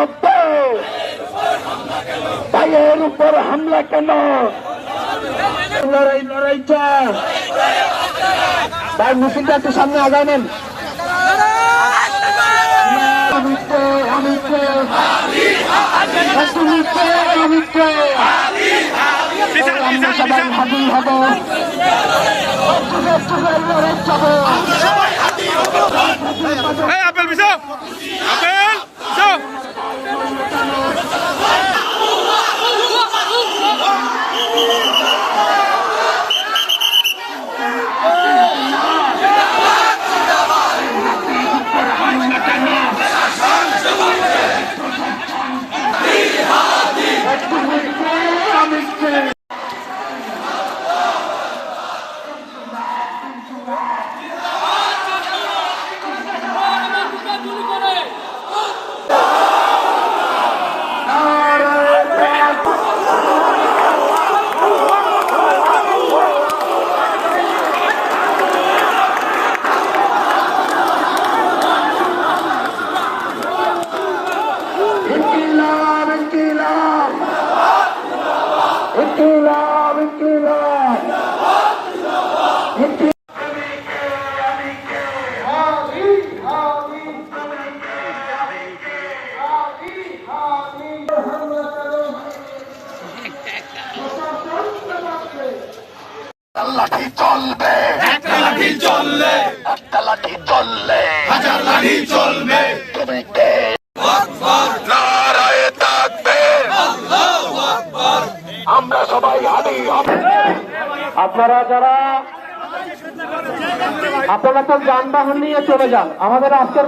সত্ত্বেও ভাইয়ের উপর হামলা কেন? লড়াই চাই। ভাই মিছিলটা একটু সামনে আগায় নেন। সবাই হাজির হবো, আপেল বিশো আপেল বিশো লাঠি চলবে, একটা লাঠি চললে একটা লাঠি চললে হাজার লাঠি চলবে। তুমি কে? নারায়ে তাকবীর, আল্লাহু আকবার। আমরা সবাই হাজির হব। আপনারা তো যানবাহন নিয়ে চলে যান। আমাদের আজকের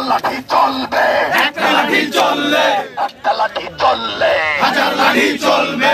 লাঠি চলবে, একটা লাঠি চললে একটা লাঠি চললে হাজার লাঠি চলবে।